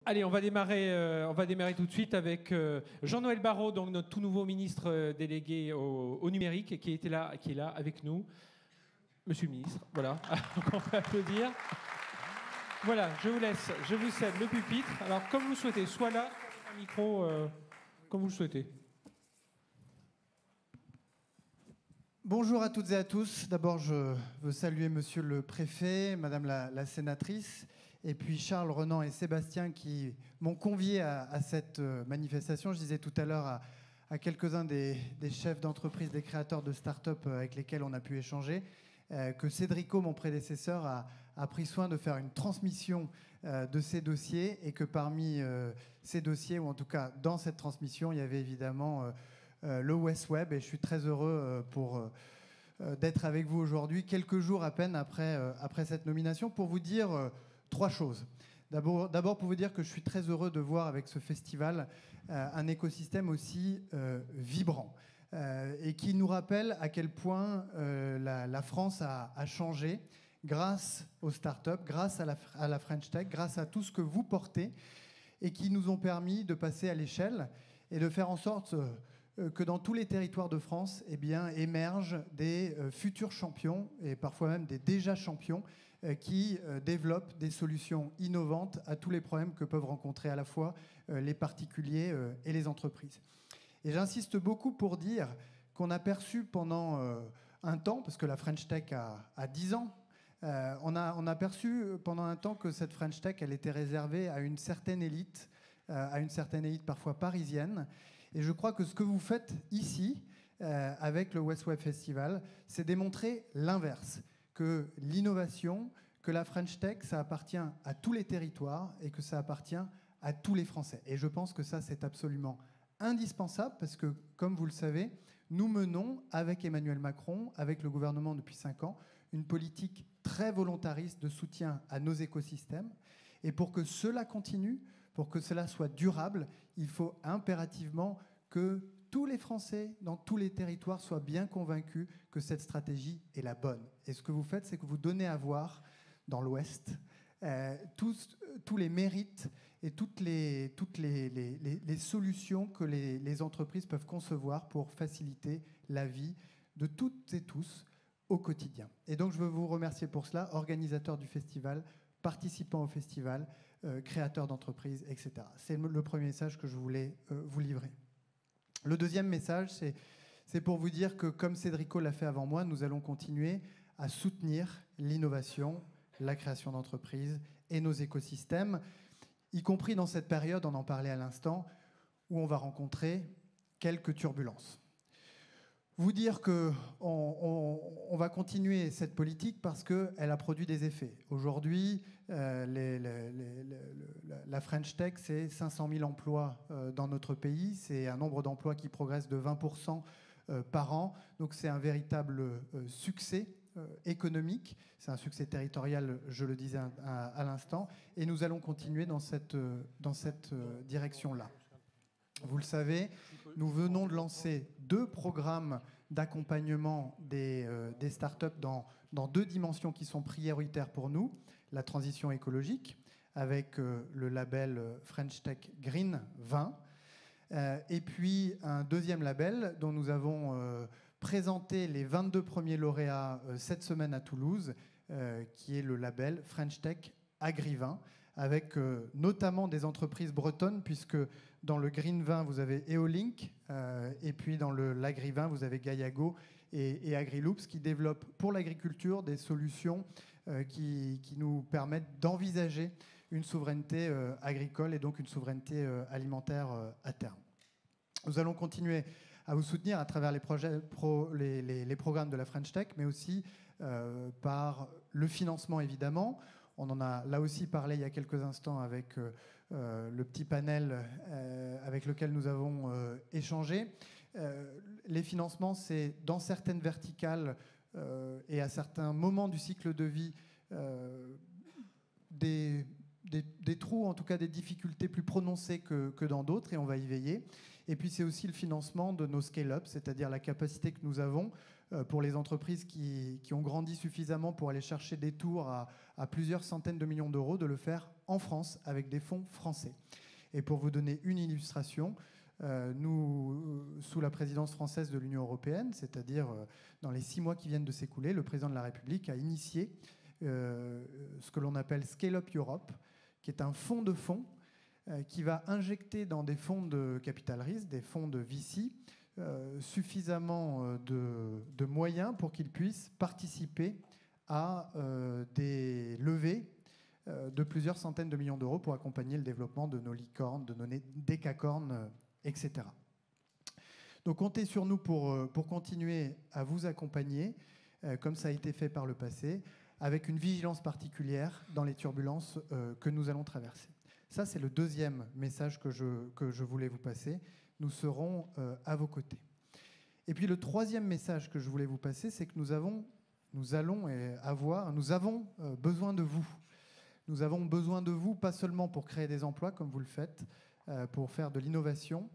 Allez, on va démarrer tout de suite avec Jean-Noël Barrot, donc notre tout nouveau ministre délégué au numérique, qui est là avec nous. Monsieur le ministre, voilà, on peut applaudir. Voilà, je vous cède le pupitre. Alors, comme vous le souhaitez, soit là, soit avec un micro, comme vous le souhaitez. Bonjour à toutes et à tous. D'abord, je veux saluer Monsieur le Préfet, Madame la Sénatrice, et puis Charles, Renan et Sébastien qui m'ont convié à cette manifestation. Je disais tout à l'heure à quelques-uns des chefs d'entreprise, des créateurs de start-up avec lesquels on a pu échanger, que Cédrico, mon prédécesseur, a pris soin de faire une transmission de ces dossiers et que parmi ces dossiers, ou en tout cas dans cette transmission, il y avait évidemment le West Web. Et je suis très heureux d'être avec vous aujourd'hui, quelques jours à peine après cette nomination, pour vous dire trois choses. D'abord, pour vous dire que je suis très heureux de voir avec ce festival un écosystème aussi vibrant et qui nous rappelle à quel point la France a changé grâce aux startups, grâce à la French Tech, grâce à tout ce que vous portez et qui nous ont permis de passer à l'échelle et de faire en sorte que dans tous les territoires de France, eh bien, émergent des futurs champions et parfois même des déjà champions qui développent des solutions innovantes à tous les problèmes que peuvent rencontrer à la fois les particuliers et les entreprises. Et j'insiste beaucoup pour dire qu'on a perçu pendant un temps, parce que la French Tech a 10 ans, on a perçu pendant un temps que cette French Tech, elle était réservée à une certaine élite parfois parisienne. Et je crois que ce que vous faites ici, avec le West Web Festival, c'est démontrer l'inverse, que l'innovation, que la French Tech, ça appartient à tous les territoires et que ça appartient à tous les Français. Et je pense que ça, c'est absolument indispensable parce que, comme vous le savez, nous menons, avec Emmanuel Macron, avec le gouvernement depuis 5 ans, une politique très volontariste de soutien à nos écosystèmes. Et pour que cela continue, pour que cela soit durable, il faut impérativement que tous les Français, dans tous les territoires, soient bien convaincus que cette stratégie est la bonne. Et ce que vous faites, c'est que vous donnez à voir dans l'Ouest tous les mérites et toutes les solutions que les entreprises peuvent concevoir pour faciliter la vie de toutes et tous au quotidien. Et donc, je veux vous remercier pour cela, organisateurs du festival, participants au festival, créateurs d'entreprises, etc. C'est le premier message que je voulais vous livrer. Le deuxième message, c'est pour vous dire que, comme Cédrico l'a fait avant moi, nous allons continuer à soutenir l'innovation, la création d'entreprises et nos écosystèmes, y compris dans cette période, on en parlait à l'instant, où on va rencontrer quelques turbulences. Vous dire qu'on va continuer cette politique parce qu'elle a produit des effets. Aujourd'hui, la French Tech, c'est 500 000 emplois dans notre pays. C'est un nombre d'emplois qui progresse de 20% par an. Donc c'est un véritable succès économique. C'est un succès territorial, je le disais à l'instant. Et nous allons continuer dans cette direction-là. Vous le savez, nous venons de lancer 2 programmes d'accompagnement des startups dans 2 dimensions qui sont prioritaires pour nous. La transition écologique, avec le label French Tech Green 20, et puis un deuxième label dont nous avons présenté les 22 premiers lauréats cette semaine à Toulouse, qui est le label French Tech Agri 20, avec notamment des entreprises bretonnes, puisque dans le Green 20, vous avez Eolink, et puis dans l'Agri 20, vous avez Gaiago et Agriloops, qui développent pour l'agriculture des solutions qui nous permettent d'envisager une souveraineté agricole et donc une souveraineté alimentaire à terme. Nous allons continuer à vous soutenir à travers les programmes de la French Tech, mais aussi par le financement, évidemment. On en a là aussi parlé il y a quelques instants avec le petit panel avec lequel nous avons échangé. Les financements, c'est dans certaines verticales et à certains moments du cycle de vie des trous, en tout cas des difficultés plus prononcées que dans d'autres, et on va y veiller. Et puis c'est aussi le financement de nos scale-up, c'est-à-dire la capacité que nous avons pour les entreprises qui ont grandi suffisamment pour aller chercher des tours à plusieurs centaines de millions d'euros, de le faire en France avec des fonds français. Et pour vous donner une illustration, nous, sous la présidence française de l'Union européenne, c'est-à-dire dans les 6 mois qui viennent de s'écouler, le président de la République a initié ce que l'on appelle Scale Up Europe, qui est un fonds de fonds qui va injecter dans des fonds de capital risque, des fonds de VC, suffisamment de moyens pour qu'ils puissent participer à des levées de plusieurs centaines de millions d'euros pour accompagner le développement de nos licornes, de nos décacornes, etc. Donc comptez sur nous pour continuer à vous accompagner, comme ça a été fait par le passé, avec une vigilance particulière dans les turbulences que nous allons traverser. Ça, c'est le deuxième message que je voulais vous passer. Nous serons à vos côtés. Et puis le troisième message que je voulais vous passer, c'est que nous avons besoin de vous. Nous avons besoin de vous, pas seulement pour créer des emplois, comme vous le faites, pour faire de l'innovation,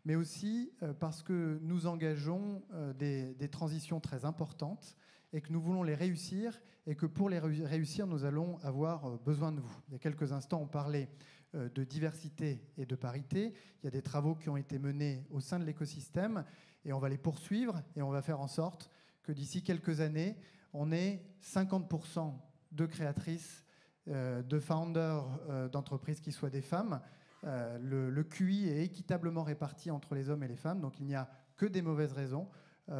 mais aussi parce que nous engageons des transitions très importantes et que nous voulons les réussir, et que pour les réussir, nous allons avoir besoin de vous. Il y a quelques instants, on parlait de diversité et de parité. Il y a des travaux qui ont été menés au sein de l'écosystème, et on va les poursuivre, et on va faire en sorte que d'ici quelques années, on ait 50% de créatrices, de founders d'entreprises qui soient des femmes. Le QI est équitablement réparti entre les hommes et les femmes, donc il n'y a que des mauvaises raisons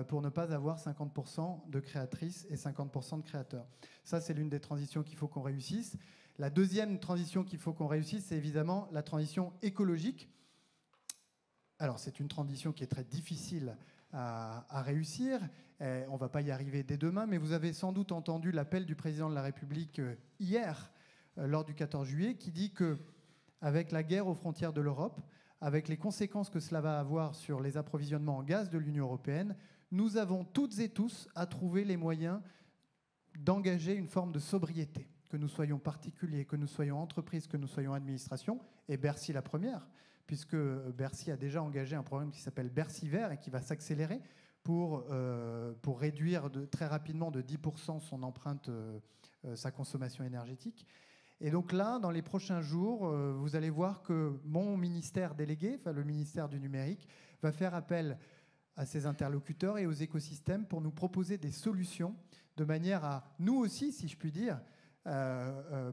pour ne pas avoir 50% de créatrices et 50% de créateurs. Ça, c'est l'une des transitions qu'il faut qu'on réussisse. La deuxième transition qu'il faut qu'on réussisse, c'est évidemment la transition écologique. Alors, c'est une transition qui est très difficile à réussir. On ne va pas y arriver dès demain, mais vous avez sans doute entendu l'appel du président de la République hier, lors du 14 juillet, qui dit qu'avec la guerre aux frontières de l'Europe, avec les conséquences que cela va avoir sur les approvisionnements en gaz de l'Union européenne, nous avons toutes et tous à trouver les moyens d'engager une forme de sobriété, que nous soyons particuliers, que nous soyons entreprises, que nous soyons administrations, et Bercy la première, puisque Bercy a déjà engagé un programme qui s'appelle Bercy Vert et qui va s'accélérer pour réduire très rapidement de 10% son empreinte, sa consommation énergétique. Et donc là, dans les prochains jours, vous allez voir que mon ministère délégué, enfin le ministère du numérique, va faire appel à ses interlocuteurs et aux écosystèmes pour nous proposer des solutions de manière à, nous aussi, si je puis dire,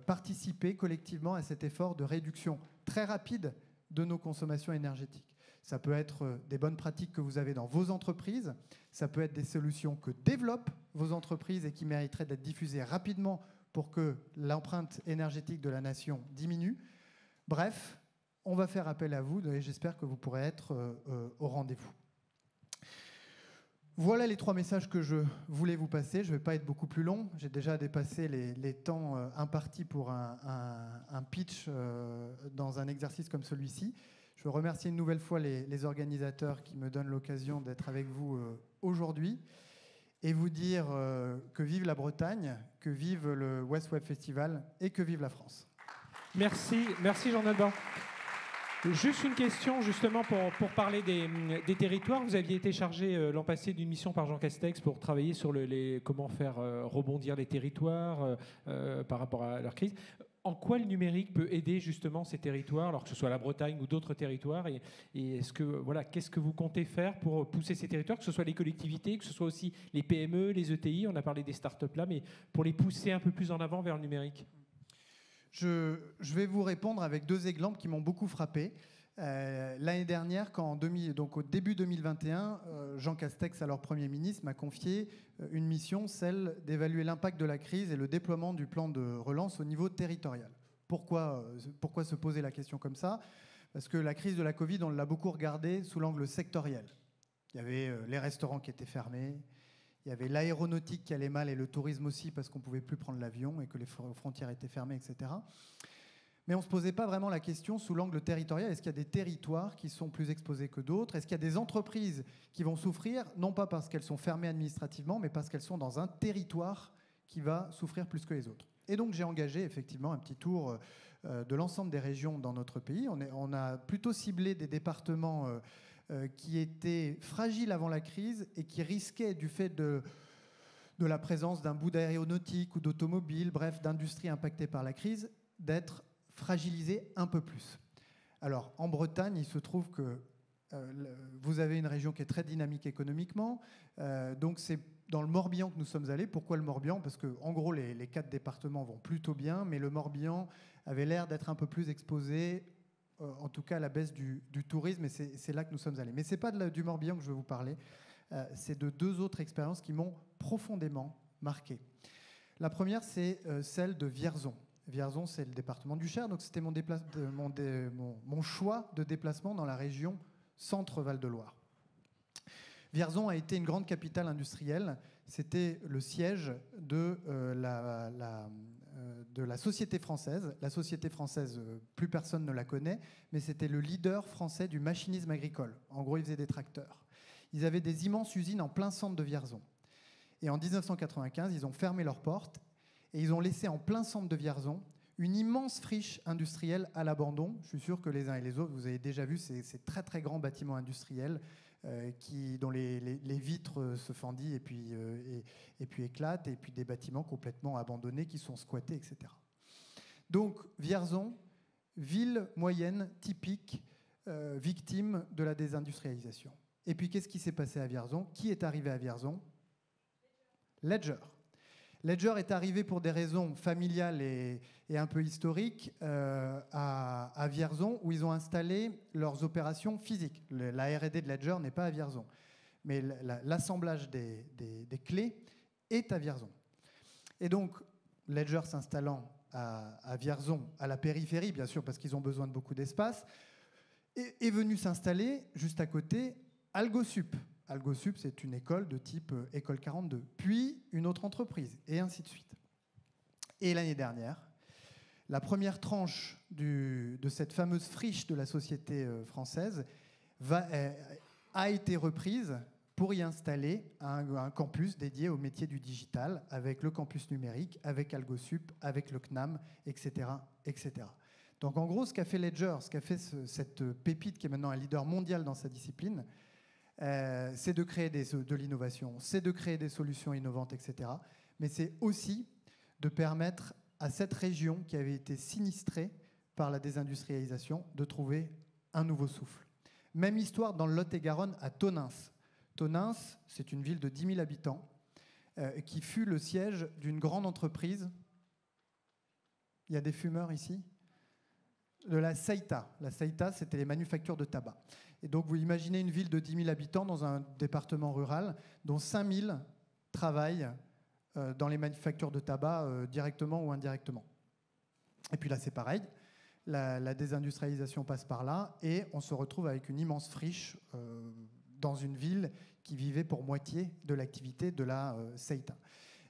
participer collectivement à cet effort de réduction très rapide de nos consommations énergétiques. Ça peut être des bonnes pratiques que vous avez dans vos entreprises, ça peut être des solutions que développent vos entreprises et qui mériteraient d'être diffusées rapidement pour que l'empreinte énergétique de la nation diminue. Bref, on va faire appel à vous et j'espère que vous pourrez être au rendez-vous. Voilà les 3 messages que je voulais vous passer. Je ne vais pas être beaucoup plus long. J'ai déjà dépassé les temps impartis pour un pitch dans un exercice comme celui-ci. Je veux remercier une nouvelle fois les organisateurs qui me donnent l'occasion d'être avec vous aujourd'hui et vous dire que vive la Bretagne, que vive le West Web Festival et que vive la France. Merci Jean-Alban. Juste une question justement pour parler des territoires. Vous aviez été chargé l'an passé d'une mission par Jean Castex pour travailler sur comment faire rebondir les territoires par rapport à leur crise. En quoi le numérique peut aider justement ces territoires, alors que ce soit la Bretagne ou d'autres territoires, et qu'est-ce que vous comptez faire pour pousser ces territoires, que ce soit les collectivités, que ce soit aussi les PME, les ETI, on a parlé des startups là, mais pour les pousser un peu plus en avant vers le numérique? Je vais vous répondre avec 2 exemples qui m'ont beaucoup frappé. L'année dernière, donc au début 2021, Jean Castex, alors Premier ministre, m'a confié une mission, celle d'évaluer l'impact de la crise et le déploiement du plan de relance au niveau territorial. Pourquoi se poser la question comme ça? Parce que la crise de la Covid, on l'a beaucoup regardée sous l'angle sectoriel. Il y avait les restaurants qui étaient fermés, il y avait l'aéronautique qui allait mal et le tourisme aussi parce qu'on ne pouvait plus prendre l'avion et que les frontières étaient fermées, etc. Mais on ne se posait pas vraiment la question sous l'angle territorial. Est-ce qu'il y a des territoires qui sont plus exposés que d'autres? Est-ce qu'il y a des entreprises qui vont souffrir, non pas parce qu'elles sont fermées administrativement, mais parce qu'elles sont dans un territoire qui va souffrir plus que les autres? Et donc j'ai engagé effectivement un petit tour de l'ensemble des régions dans notre pays. On a plutôt ciblé des départements qui étaient fragiles avant la crise et qui risquaient, du fait de la présence d'un bout d'aéronautique ou d'automobile, bref, d'industries impactées par la crise, d'être fragilisé un peu plus. Alors, en Bretagne, il se trouve que vous avez une région qui est très dynamique économiquement. Donc, c'est dans le Morbihan que nous sommes allés. Pourquoi le Morbihan? Parce que, en gros, les 4 départements vont plutôt bien, mais le Morbihan avait l'air d'être un peu plus exposé, en tout cas à la baisse du tourisme, et c'est là que nous sommes allés. Mais ce n'est pas du Morbihan que je veux vous parler. C'est de 2 autres expériences qui m'ont profondément marqué. La première, c'est celle de Vierzon. Vierzon, c'est le département du Cher, donc c'était mon choix de déplacement dans la région Centre-Val de Loire. Vierzon a été une grande capitale industrielle. C'était le siège de la société française. La société française, plus personne ne la connaît, mais c'était le leader français du machinisme agricole. En gros, ils faisaient des tracteurs. Ils avaient des immenses usines en plein centre de Vierzon. Et en 1995, ils ont fermé leurs portes et ils ont laissé en plein centre de Vierzon une immense friche industrielle à l'abandon. Je suis sûr que les uns et les autres, vous avez déjà vu ces très très grands bâtiments industriels dont les vitres se fendillent et puis éclatent, et puis des bâtiments complètement abandonnés qui sont squattés, etc. Donc Vierzon, ville moyenne typique, victime de la désindustrialisation. Et puis qu'est-ce qui s'est passé à Vierzon? Qui est arrivé à Vierzon? Ledger. Ledger est arrivé pour des raisons familiales et un peu historiques à Vierzon, où ils ont installé leurs opérations physiques. La R&D de Ledger n'est pas à Vierzon, mais l'assemblage des clés est à Vierzon. Et donc, Ledger s'installant à Vierzon, à la périphérie, bien sûr, parce qu'ils ont besoin de beaucoup d'espace, est venu s'installer juste à côté Algosup. Algosup, c'est une école de type École 42, puis une autre entreprise, et ainsi de suite. Et l'année dernière, la première tranche de cette fameuse friche de la société française a été reprise pour y installer un campus dédié au métier du digital, avec le campus numérique, avec Algosup, avec le CNAM, etc., etc. Donc en gros, ce qu'a fait Ledger, ce qu'a fait cette pépite qui est maintenant un leader mondial dans sa discipline, c'est de créer de l'innovation, c'est de créer des solutions innovantes, etc. Mais c'est aussi de permettre à cette région qui avait été sinistrée par la désindustrialisation de trouver un nouveau souffle. Même histoire dans le Lot-et-Garonne à Tonneins. Tonneins, c'est une ville de 10 000 habitants qui fut le siège d'une grande entreprise. Il y a des fumeurs ici? De la Saïta. La Saïta, c'était les manufactures de tabac. Et donc, vous imaginez une ville de 10 000 habitants dans un département rural, dont 5 000 travaillent dans les manufactures de tabac directement ou indirectement. Et puis là, c'est pareil. La désindustrialisation passe par là et on se retrouve avec une immense friche dans une ville qui vivait pour moitié de l'activité de la Saïta.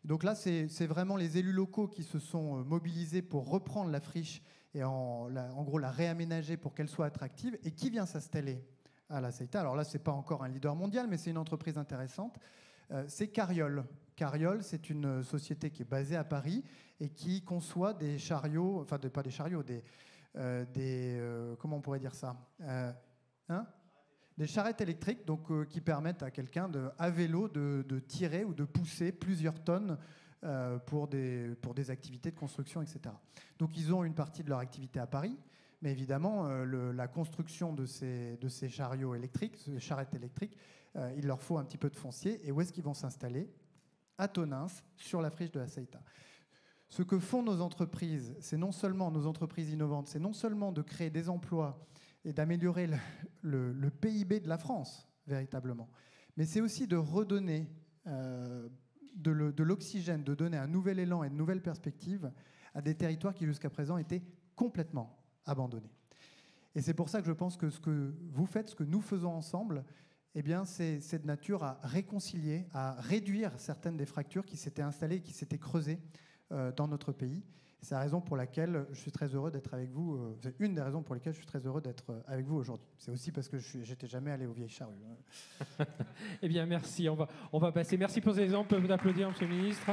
Donc là, c'est vraiment les élus locaux qui se sont mobilisés pour reprendre la friche et en gros la réaménager pour qu'elle soit attractive. Et qui vient s'installer à la Saïta? Alors là, ce n'est pas encore un leader mondial, mais c'est une entreprise intéressante. C'est Carriol. Carriol, c'est une société qui est basée à Paris et qui conçoit des chariots, enfin pas des chariots, comment on pourrait dire ça, des charrettes électriques, donc qui permettent à quelqu'un à vélo de tirer ou de pousser plusieurs tonnes pour des activités de construction, etc. Donc ils ont une partie de leur activité à Paris, mais évidemment la construction de ces chariots électriques, ces charrettes électriques, il leur faut un petit peu de foncier. Et où est-ce qu'ils vont s'installer? À Tonneins, sur la friche de la Saïta. Ce que font nos entreprises, c'est non seulement nos entreprises innovantes, c'est non seulement de créer des emplois et d'améliorer le PIB de la France, véritablement, mais c'est aussi de redonner de l'oxygène, de donner un nouvel élan et de nouvelles perspectives à des territoires qui jusqu'à présent étaient complètement abandonnés. Et c'est pour ça que je pense que ce que vous faites, ce que nous faisons ensemble, eh bien, c'est de nature à réconcilier, à réduire certaines des fractures qui s'étaient installées, qui s'étaient creusées dans notre pays. C'est la raison pour laquelle je suis très heureux d'être avec vous. C'est une des raisons pour lesquelles je suis très heureux d'être avec vous aujourd'hui. C'est aussi parce que j'étais jamais allé aux Vieilles Charrues. Eh bien, merci. On va passer. Merci pour ces exemples. On peut vous applaudir, Monsieur le Ministre.